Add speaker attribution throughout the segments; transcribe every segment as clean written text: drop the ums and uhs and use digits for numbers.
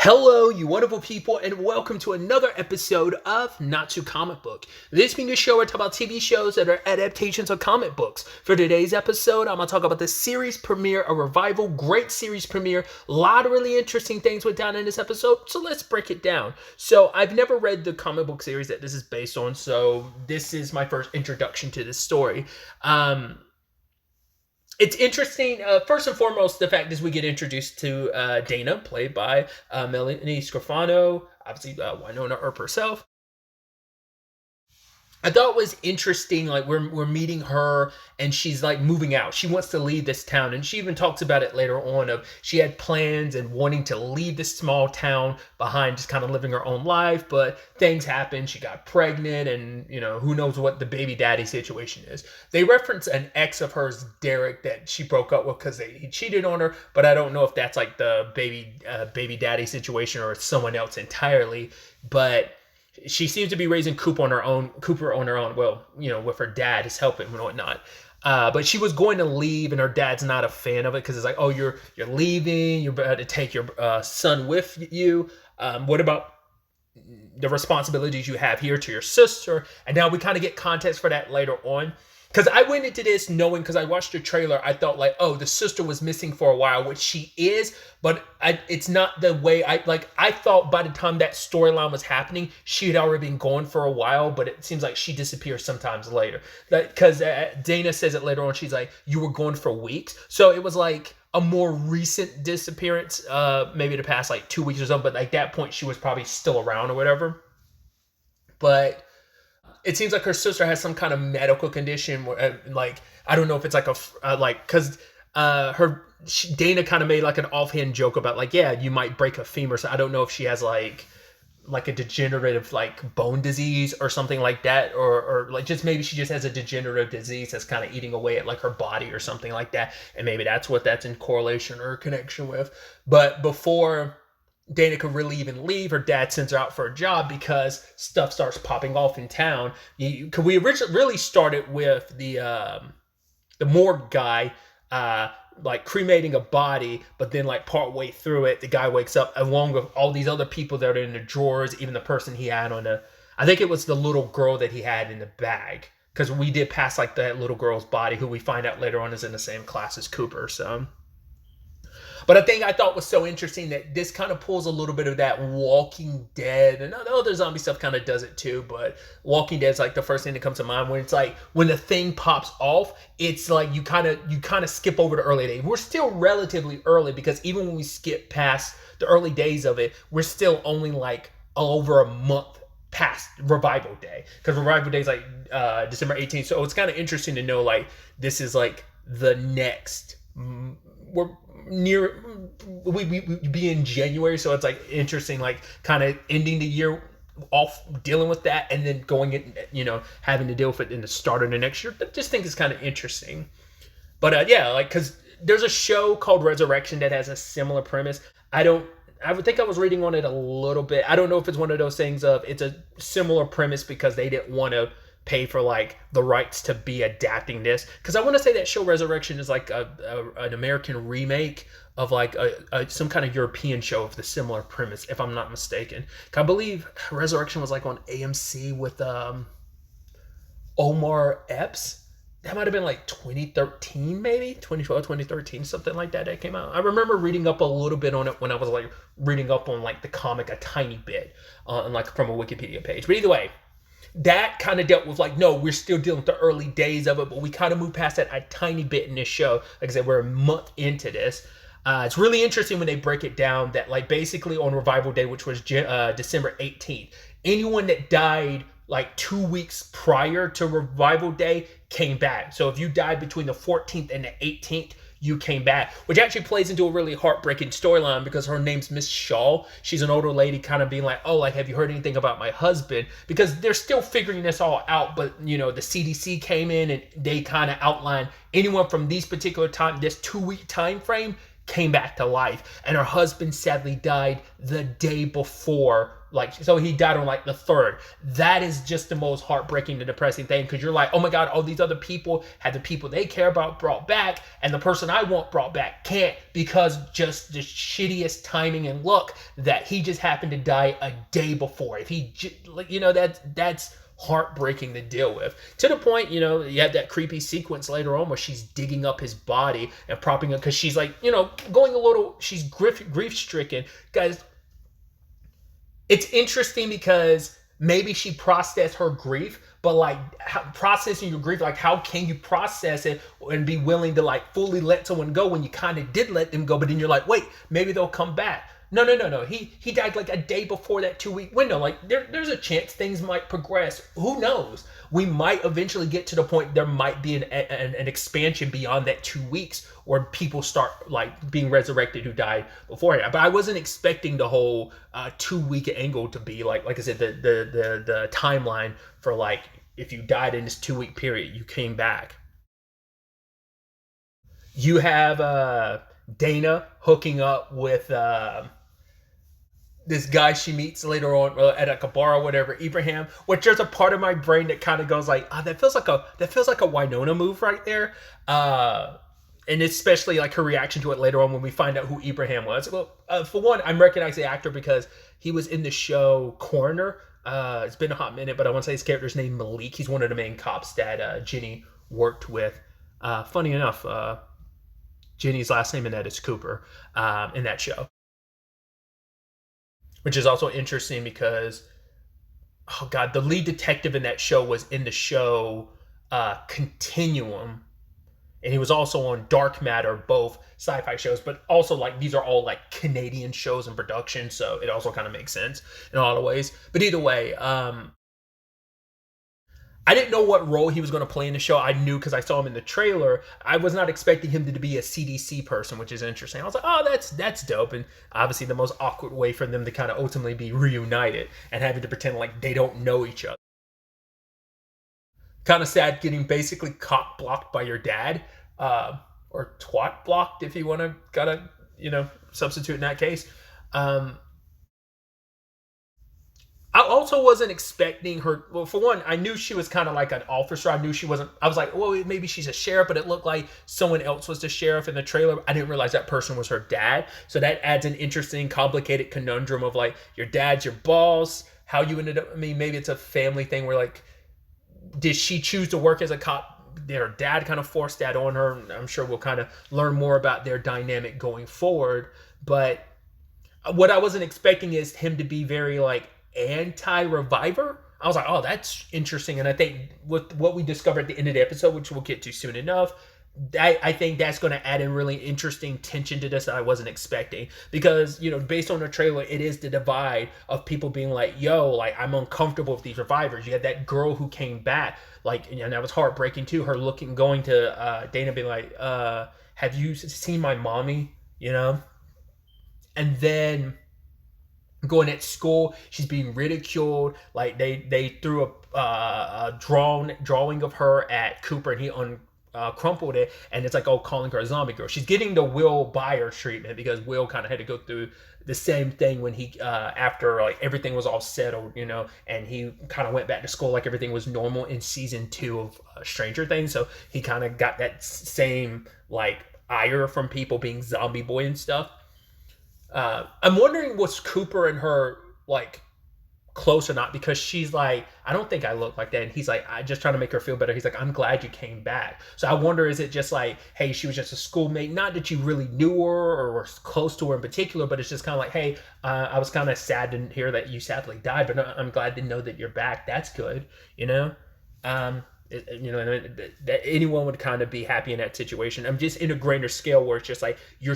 Speaker 1: Hello, you wonderful people, and welcome to another episode of Not Too Comic Book. This being a show where I talk about TV shows that are adaptations of comic books. For today's episode, I'm going to talk about the series premiere, a revival, great series premiere. A lot of really interesting things went down in this episode, so let's break it down. So, I've never read the comic book series that this is based on, so this is my first introduction to this story. It's interesting. First and foremost, the fact is we get introduced to Dana, played by Melanie Scrofano, obviously Winona Earp herself. I thought it was interesting, like we're meeting her and she's like moving out. She wants to leave this town, and she even talks about it later on of she had plans and wanting to leave this small town behind, just kind of living her own life, but things happened. She got pregnant and, who knows what the baby daddy situation is. They reference an ex of hers, Derek, that she broke up with because he cheated on her, but I don't know if that's like the baby daddy situation or it's someone else entirely, but she seems to be raising Cooper on her own. Well, with her dad is helping and whatnot. But she was going to leave, and her dad's not a fan of it because it's like, oh, you're leaving. You're about to take your son with you. What about the responsibilities you have here to your sister? And now we kind of get context for that later on. Because I went into this knowing, because I watched the trailer, I thought like, oh, the sister was missing for a while, which she is, but it's not the way I thought by the time that storyline was happening, she had already been gone for a while, but it seems like she disappears sometimes later. Because Dana says it later on, she's like, you were gone for weeks. So it was like a more recent disappearance, maybe the past like 2 weeks or something, but like that point, she was probably still around or whatever. But it seems like her sister has some kind of medical condition where, I don't know if it's like because Dana kind of made like an offhand joke about like, yeah, you might break a femur. So I don't know if she has like a degenerative like bone disease or something like that, or like just maybe she just has a degenerative disease that's kind of eating away at like her body or something like that, and maybe that's in correlation or connection with. But before Dana could really even leave, her dad sends her out for a job because stuff starts popping off in town. Because we originally really started with the morgue guy like cremating a body, but then like part way through it, the guy wakes up along with all these other people that are in the drawers, even the person he had on I think it was the little girl that he had in the bag. Because we did pass like that little girl's body, who we find out later on is in the same class as Cooper, so. But a thing I thought was so interesting that this kind of pulls a little bit of that Walking Dead, and other zombie stuff kind of does it too, but Walking Dead's like the first thing that comes to mind when it's like when the thing pops off, it's like you kind of skip over the early days. We're still relatively early because even when we skip past the early days of it, we're still only like over a month past Revival Day, because Revival Day is like December 18th. So it's kind of interesting to know like this is like the next. We be in January, so it's like interesting, like kind of ending the year off dealing with that, and then going in, having to deal with it in the start of the next year. I just think it's kind of interesting. But because there's a show called Resurrection that has a similar premise. I would think I was reading on it a little bit. I don't know if it's one of those things of it's a similar premise because they didn't want to pay for like the rights to be adapting this, because I want to say that show Resurrection is like an American remake of like some kind of European show of the similar premise, if I'm not mistaken. I believe Resurrection was like on AMC with Omar Epps. That might have been like 2013, maybe 2012, 2013, something like that came out. I remember reading up a little bit on it when I was like reading up on like the comic a tiny bit on like from a Wikipedia page. But either way, that kind of dealt with like, no, we're still dealing with the early days of it, but we kind of moved past that a tiny bit in this show. Like I said, we're a month into this. It's really interesting when they break it down that like basically on Revival Day, which was December 18th, anyone that died like 2 weeks prior to Revival Day came back. So if you died between the 14th and the 18th, you came back, which actually plays into a really heartbreaking storyline because her name's Miss Shaw. She's an older lady kind of being like, oh, like, have you heard anything about my husband? Because they're still figuring this all out, but, the CDC came in and they kind of outlined anyone from these particular time, this 2 week time frame came back to life, and her husband sadly died the day before. Like, so he died on like the 3rd. That is just the most heartbreaking and depressing thing, because you're like, oh my God, all these other people had the people they care about brought back, and the person I want brought back can't, because just the shittiest timing and luck that he just happened to die a day before. If he, that's heartbreaking to deal with, to the point, you have that creepy sequence later on where she's digging up his body and propping up, because she's like, going a little, she's grief stricken. Guys, it's interesting because maybe she processed her grief, but like processing your grief, like how can you process it and be willing to like fully let someone go when you kind of did let them go, but then you're like, wait, maybe they'll come back. No. He died like a day before that 2-week window. Like there's a chance things might progress. Who knows? We might eventually get to the point there might be an expansion beyond that 2 weeks, where people start like being resurrected who died beforehand. But I wasn't expecting the whole 2-week angle to be like I said, the timeline for like if you died in this 2-week period, you came back. You have Dana hooking up with this guy she meets later on at like a bar or whatever, Ibrahim. Which there's a part of my brain that kind of goes like, that feels like a Winona move right there. And especially like her reaction to it later on when we find out who Ibrahim was. Well, for one, I'm recognizing the actor because he was in the show Coroner. It's been a hot minute, but I want to say his character's name Malik. He's one of the main cops that Jenny worked with. Funny enough, Jenny's last name in that is Cooper in that show. Which is also interesting because, oh God, the lead detective in that show was in the show Continuum. And he was also on Dark Matter, both sci-fi shows, but also like these are all like Canadian shows and production. So it also kind of makes sense in a lot of ways. But either way, I didn't know what role he was going to play in the show. I knew because I saw him in the trailer. I was not expecting him to be a CDC person, which is interesting. I was like, oh, that's dope. And obviously the most awkward way for them to kind of ultimately be reunited and having to pretend like they don't know each other. Kind of sad getting basically cock blocked by your dad, or twat blocked if you want to gotta, substitute in that case. I also wasn't expecting her. Well, for one, I knew she was kind of like an officer. I knew she wasn't. I was like, well, maybe she's a sheriff, but it looked like someone else was the sheriff in the trailer. I didn't realize that person was her dad. So that adds an interesting, complicated conundrum of like, your dad's your boss. How you ended up. I mean, maybe it's a family thing where like, did she choose to work as a cop? Did her dad kind of force that on her? I'm sure we'll kind of learn more about their dynamic going forward. But what I wasn't expecting is him to be very like anti-reviver. I was like, oh, that's interesting. And I think with what we discovered at the end of the episode, which we'll get to soon enough, I think that's going to add in really interesting tension to this that I wasn't expecting. Because, based on the trailer, it is the divide of people being like, yo, like, I'm uncomfortable with these revivers. You had that girl who came back, like, and that was heartbreaking too. Her going to Dana being like, have you seen my mommy? And then going at school, she's being ridiculed. Like they threw a drawing of her at Cooper, and he crumpled it, and it's like, oh, calling her a zombie girl. She's getting the Will Byers treatment because Will kind of had to go through the same thing when he after like everything was all settled, and he kind of went back to school like everything was normal in season 2 of Stranger Things. So he kind of got that same like ire from people being zombie boy and stuff. I'm wondering, was Cooper and her like close or not, because she's like, I don't think I look like that, and he's like, I just trying to make her feel better. He's like, I'm glad you came back. So I wonder, is it just like, hey, she was just a schoolmate, not that you really knew her or were close to her in particular, but it's just kind of like, hey, I was kind of sad to hear that you sadly died, but I'm glad to know that you're back. That's good, that anyone would kind of be happy in that situation. I'm just in a grander scale where it's just like, your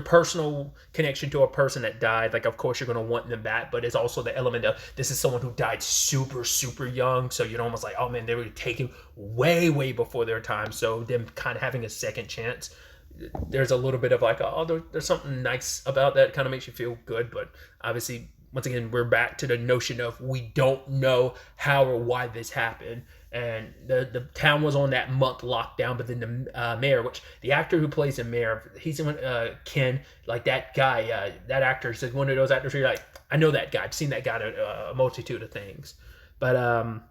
Speaker 1: personal connection to a person that died, like, of course you're going to want them back, but it's also the element of, this is someone who died super, super young. So you're almost like, oh man, they were taken way, way before their time. So them kind of having a second chance, there's a little bit of like, oh, there's something nice about that. Kind of makes you feel good. But obviously, once again, we're back to the notion of we don't know how or why this happened. and the town was on that month lockdown. But then the mayor, which the actor who plays the mayor, he's in Ken, like that guy, that actor. He's like one of those actors where you're like, I know that guy. I've seen that guy in a multitude of things. But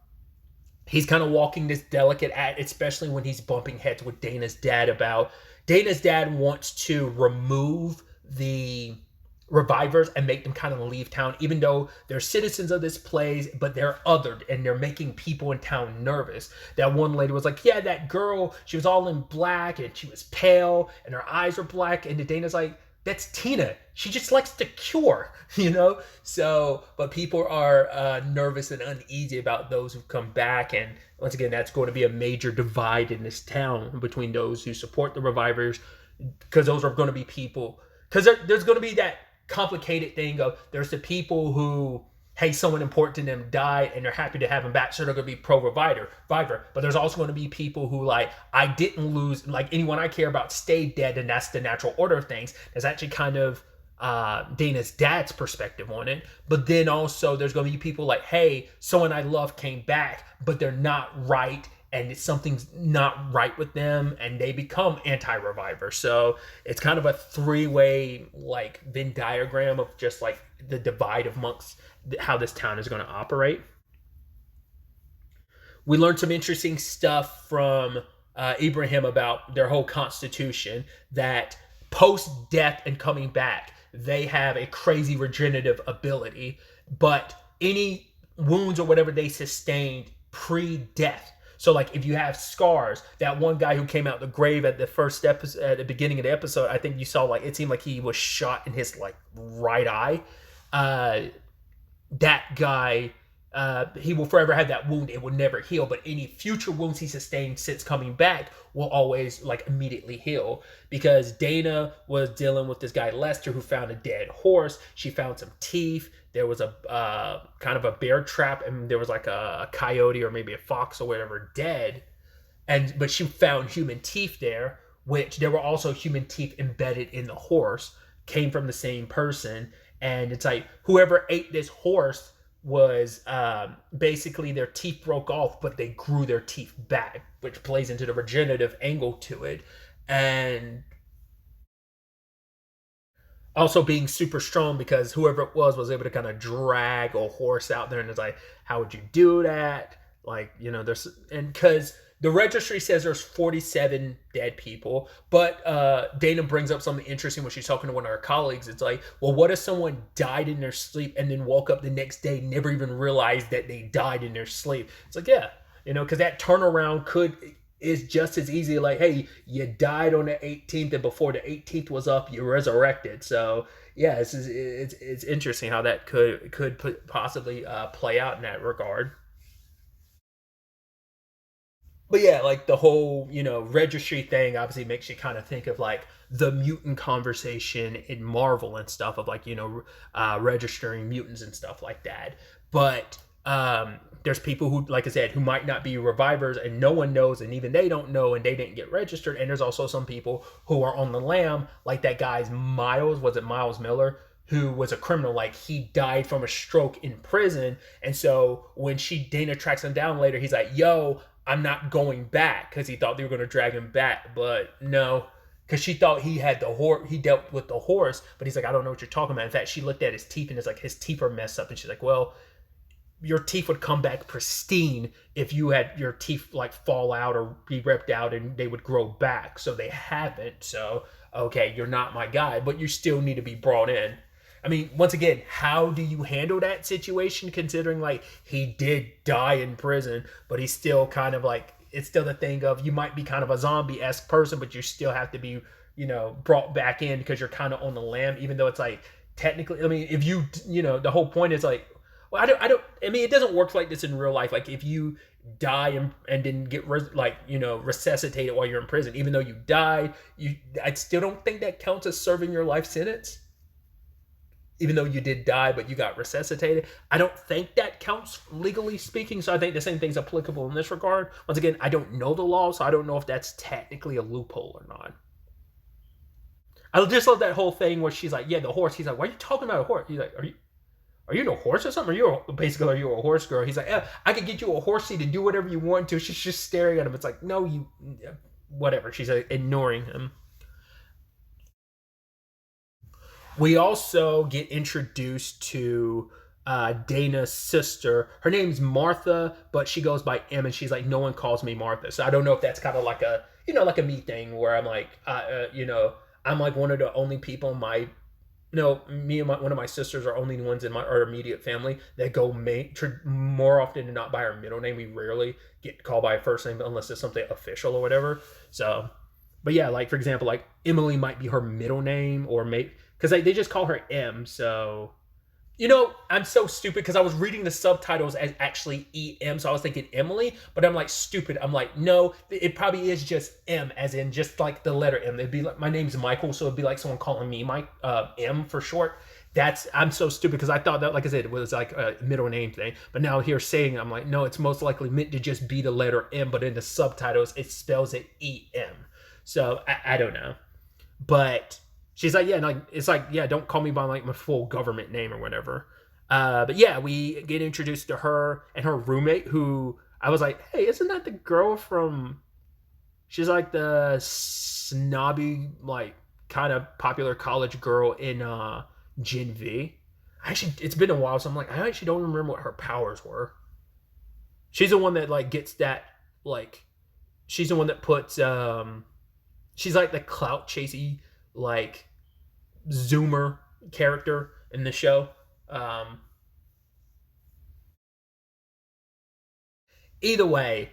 Speaker 1: he's kind of walking this delicate act, especially when he's bumping heads with Dana's dad about Dana's dad wants to remove the revivers and make them kind of leave town, even though they're citizens of this place, but they're othered and they're making people in town nervous. That one lady was like, yeah, that girl, she was all in black and she was pale and her eyes were black. And Dana's like, that's Tina. She just likes to cure, you know? So, but people are nervous and uneasy about those who come back. And once again, that's going to be a major divide in this town between those who support the revivers, because those are going to be people, because there's going to be that complicated thing of there's the people who, hey, someone important to them died and they're happy to have them back, so they're going to be pro-reviver. But there's also going to be people who like, I didn't lose, like anyone I care about stayed dead, and that's the natural order of things. There's actually kind of Dana's dad's perspective on it. But then also there's going to be people like, hey, someone I love came back, but they're not right, and something's not right with them, and they become anti-reviver. So it's kind of a three-way like Venn diagram of just like the divide amongst how this town is going to operate. We learned some interesting stuff from Ibrahim about their whole constitution, that post-death and coming back, they have a crazy regenerative ability, but any wounds or whatever they sustained pre-death. So like if you have scars, that one guy who came out the grave at the first episode, at the beginning of the episode, I think you saw like it seemed like he was shot in his like right eye. That guy, he will forever have that wound. It will never heal, but any future wounds he sustained since coming back will always like immediately heal, because Dana was dealing with this guy Lester who found a dead horse. She found some teeth. There was a kind of a bear trap, and there was like a coyote or maybe a fox or whatever dead, but she found human teeth there, which there were also human teeth embedded in the horse, came from the same person. And it's like whoever ate this horse was basically their teeth broke off, but they grew their teeth back, which plays into the regenerative angle to it. And also being super strong, because whoever it was able to kind of drag a horse out there. And it's like, how would you do that? Like, you know, there's, and because the registry says there's 47 dead people, but Dana brings up something interesting when she's talking to one of her colleagues. It's like, well, what if someone died in their sleep and then woke up the next day, never even realized that they died in their sleep? It's like, yeah, you know, because that turnaround is just as easy. Like, hey, you died on the 18th, and before the 18th was up, you resurrected. So yeah, it's interesting how that could possibly play out in that regard. But yeah, like the whole, you know, registry thing obviously makes you kind of think of like the mutant conversation in Marvel and stuff, of like, you know, registering mutants and stuff like that. But there's people who, like I said, who might not be revivers, and no one knows, and even they don't know, and they didn't get registered. And there's also some people who are on the lam, like that guy's Miles, was it Miles Miller? Who was a criminal, like he died from a stroke in prison. And so when Dana tracks him down later, he's like, yo, I'm not going back, because he thought they were going to drag him back. But no, because she thought he had the horse, he dealt with the horse. But he's like, I don't know what you're talking about. In fact, she looked at his teeth, and it's like his teeth are messed up. And she's like, well, your teeth would come back pristine if you had your teeth like fall out or be ripped out, and they would grow back. So they haven't. So okay, you're not my guy, but you still need to be brought in. I mean, once again, how do you handle that situation, considering like he did die in prison, but he's still kind of like, it's still the thing of, you might be kind of a zombie-esque person, but you still have to be, you know, brought back in because you're kind of on the lam, even though it's like technically, I mean, if you know, the whole point is like, well, I mean, it doesn't work like this in real life. Like if you die and then get like, you know, resuscitated while you're in prison, even though you died, I still don't think that counts as serving your life sentence. Even though you did die, but you got resuscitated, I don't think that counts legally speaking. So I think the same thing's applicable in this regard. Once again, I don't know the law, so I don't know if that's technically a loophole or not. I just love that whole thing where she's like, yeah, the horse. He's like, why are you talking about a horse? He's like, are you? are you in a horse or something? Basically, are you a horse girl? He's like, yeah, I could get you a horsey to do whatever you want to. She's just staring at him. It's like, no, you, whatever. She's ignoring him. We also get introduced to Dana's sister. Her name's Martha, but she goes by M, and she's like, no one calls me Martha. So I don't know if that's kind of like a, like a me thing where I'm like, I'm like one of the only people in my, me and one of my sisters are only ones in our immediate family that go more often than not by our middle name. We rarely get called by a first name unless it's something official or whatever. So, but yeah, like for example, like Emily might be her middle name, or maybe because they just call her M. So I'm so stupid because I was reading the subtitles as actually EM, so I was thinking Emily, but I'm like stupid. I'm like, no, it probably is just M, as in just like the letter M. It'd be like, my name's Michael, so it'd be like someone calling me Mike, M for short. I'm so stupid because I thought that, like I said, it was like a middle name thing. But now here saying it, I'm like, no, it's most likely meant to just be the letter M, but in the subtitles it spells it EM. So I don't know, but she's like, yeah, no, it's like, yeah, don't call me by like my full government name or whatever. But yeah, we get introduced to her and her roommate, who I was like, hey, isn't that the girl from? She's like the snobby, like kind of popular college girl in Gen V. Actually, it's been a while, so I'm like, I actually don't remember what her powers were. She's the one that like gets that, like, she's the one that puts she's like the clout chasey, like zoomer character in the show. Um, Either way,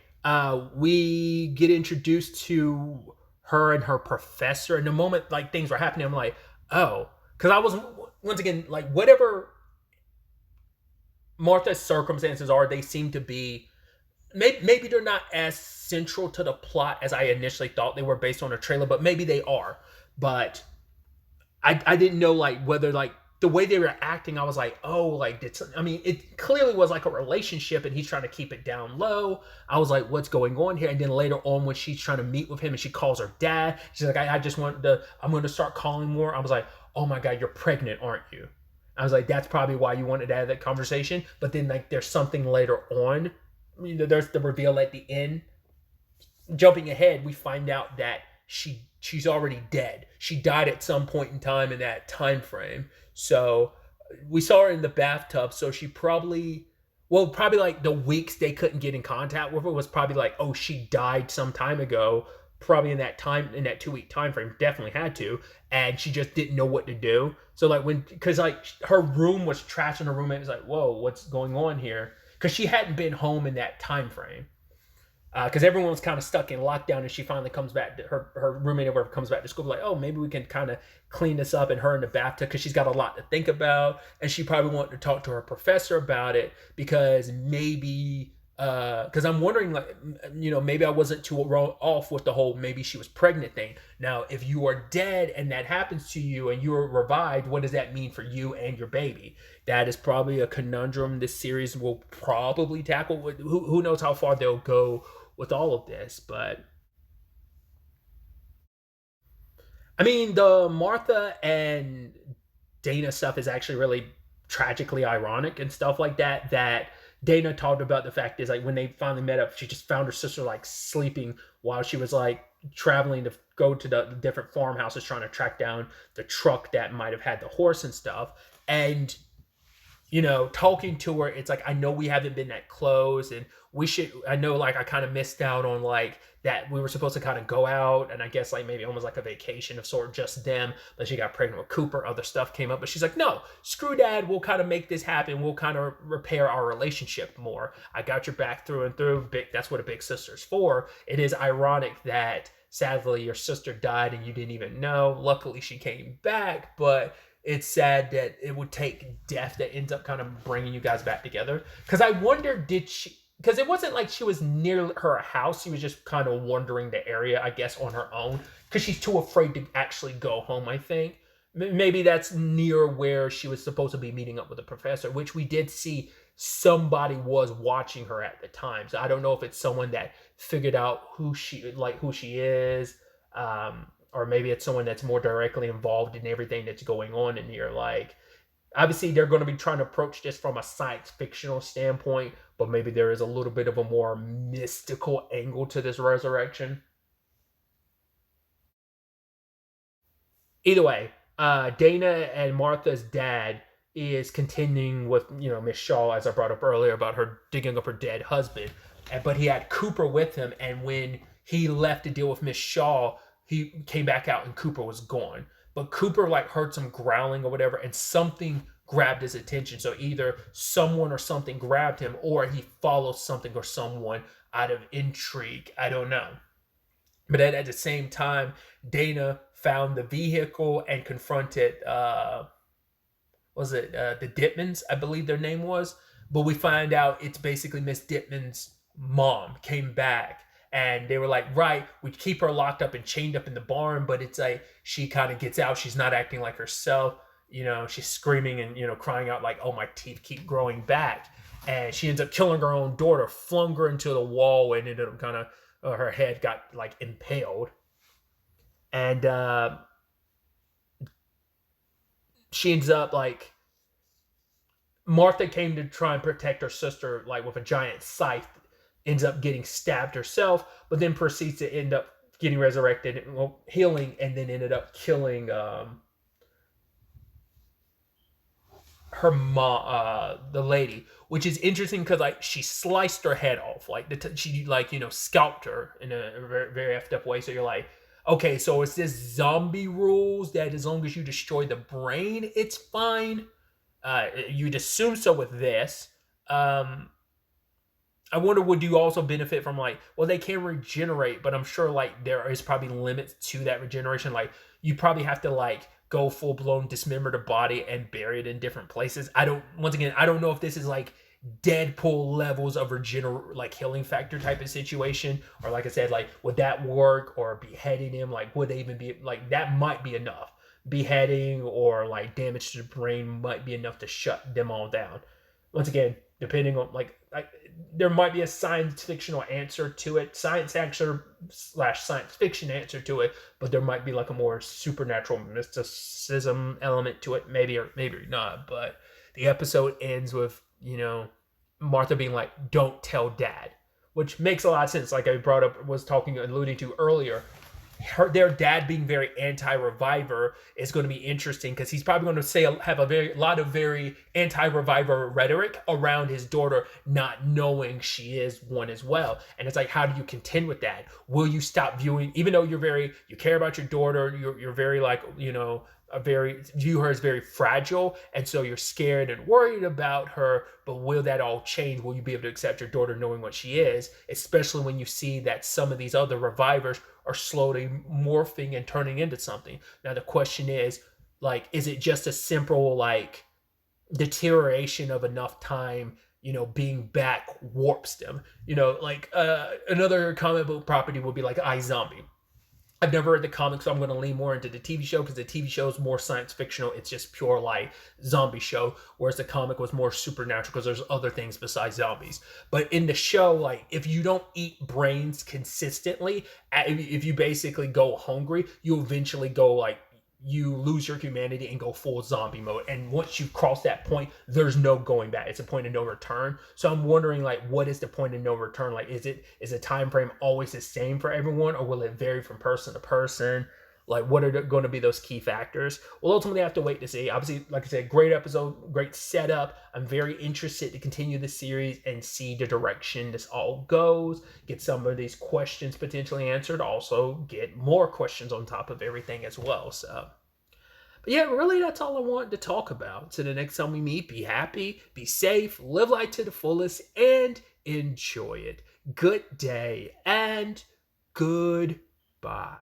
Speaker 1: we get introduced to her and her professor. And the moment like things were happening, I'm like, oh, because I was, once again, like whatever Martha's circumstances are, they seem to be, maybe they're not as central to the plot as I initially thought they were based on a trailer, but maybe they are. But I didn't know like whether like the way they were acting, I was like, oh, like I mean, it clearly was like a relationship, and he's trying to keep it down low. I was like, what's going on here? And then later on, when she's trying to meet with him, and she calls her dad, she's like, I just want to, I'm going to start calling more. I was like, oh my god, you're pregnant, aren't you? I was like, that's probably why you wanted to have that conversation. But then like, there's something later on. There's the reveal at the end. Jumping ahead, we find out that she's already dead. She died at some point in time in that time frame. So we saw her in the bathtub. So she probably, well, probably like the weeks they couldn't get in contact with her was probably like, oh, she died some time ago. Probably in that time, in that 2 week time frame, definitely had to, and she just didn't know what to do. So like because like her room was trashed, and her roommate was like, "Whoa, what's going on here?" Because she hadn't been home in that time frame, because everyone was kind of stuck in lockdown, and she finally comes back. Her roommate or whatever comes back to school, like, oh, maybe we can kind of clean this up. And her in the bathtub, because she's got a lot to think about, and she probably wanted to talk to her professor about it, because maybe because I'm wondering, like, maybe I wasn't too off with the whole maybe she was pregnant thing. Now, if you are dead and that happens to you and you are revived, what does that mean for you and your baby? That is probably a conundrum this series will probably tackle. Who knows how far they'll go with all of this. But I mean, the Martha and Dana stuff is actually really tragically ironic and stuff like that. That Dana talked about, the fact is, like, when they finally met up, she just found her sister like sleeping while she was like traveling to go to the different farmhouses trying to track down the truck that might have had the horse and stuff. And talking to her, it's like, I know we haven't been that close, and I know, like, I kind of missed out on, like, that we were supposed to kind of go out, and I guess, like, maybe almost like a vacation of sort, just them, but she got pregnant with Cooper, other stuff came up, but she's like, no, screw dad, we'll kind of make this happen, we'll kind of repair our relationship more. I got your back through and through. That's what a big sister's for. It is ironic that, sadly, your sister died and you didn't even know. Luckily, she came back, but it's sad that it would take death that ends up kind of bringing you guys back together. Because I wonder, did she? Because it wasn't like she was near her house. She was just kind of wandering the area, I guess, on her own. Because she's too afraid to actually go home, I think. Maybe that's near where she was supposed to be meeting up with the professor, which we did see somebody was watching her at the time. So I don't know if it's someone that figured out who she is. Or maybe it's someone that's more directly involved in everything that's going on, and you're like, Obviously, they're going to be trying to approach this from a science fictional standpoint, but maybe there is a little bit of a more mystical angle to this resurrection. Either way, Dana and Martha's dad is continuing with Miss Shaw, as I brought up earlier about her digging up her dead husband, but he had Cooper with him, and when he left to deal with Miss Shaw, he came back out and Cooper was gone. But Cooper like heard some growling or whatever, and something grabbed his attention. So either someone or something grabbed him, or he followed something or someone out of intrigue. I don't know. But at the same time, Dana found the vehicle and confronted was it the Dittmans, I believe their name was. But we find out it's basically Miss Dittman's mom came back, and they were like, right, we keep her locked up and chained up in the barn, but it's like she kind of gets out, she's not acting like herself. She's screaming and crying out like, oh, my teeth keep growing back. And she ends up killing her own daughter, flung her into the wall, and ended up kind of her head got like impaled. And she ends up like Martha came to try and protect her sister like with a giant scythe, ends up getting stabbed herself, but then proceeds to end up getting resurrected, well, healing, and then ended up killing her mom, the lady, which is interesting because like she sliced her head off, like she like scalped her in a very, very effed up way. So you're like, okay, so it's this zombie rules that as long as you destroy the brain, it's fine. You'd assume so with this. I wonder, would you also benefit from like, well, they can regenerate, but I'm sure like there is probably limits to that regeneration. Like you probably have to like go full blown dismember the body and bury it in different places. I don't know if this is like Deadpool levels of like healing factor type of situation, or like I said, like would that work, or beheading him, like would they even be like that might be enough. Beheading or like damage to the brain might be enough to shut them all down. Once again, depending on like there might be a science fictional answer to it, science answer / science fiction answer to it, but there might be like a more supernatural mysticism element to it, maybe or maybe not. But the episode ends with Martha being like, "Don't tell Dad," which makes a lot of sense. Like I brought up, was talking, alluding to earlier. Their dad being very anti-reviver is going to be interesting because he's probably going to have a lot of very anti-reviver rhetoric around his daughter not knowing she is one as well. And it's like, how do you contend with that? Will you stop viewing, even though you care about your daughter, you're very like view her as very fragile, and so you're scared and worried about her, but will that all change? Will you be able to accept your daughter knowing what she is, especially when you see that some of these other revivers are slowly morphing and turning into something? Now the question is, like, is it just a simple like deterioration of enough time, being back warps them? Another comic book property would be like iZombie. I've never read the comics, so I'm going to lean more into the TV show because the TV show is more science fictional. It's just pure like zombie show, whereas the comic was more supernatural because there's other things besides zombies. But in the show, like if you don't eat brains consistently, if you basically go hungry, you eventually go like you lose your humanity and go full zombie mode. And once you cross that point, there's no going back. It's a point of no return. So I'm wondering, like, what is the point of no return? Like, is the time frame always the same for everyone, or will it vary from person to person? Like, what are going to be those key factors? We'll ultimately have to wait to see. Obviously, like I said, great episode, great setup. I'm very interested to continue the series and see the direction this all goes. Get some of these questions potentially answered. Also, get more questions on top of everything as well. So, but yeah, really, that's all I wanted to talk about. So the next time we meet, be happy, be safe, live life to the fullest, and enjoy it. Good day and goodbye.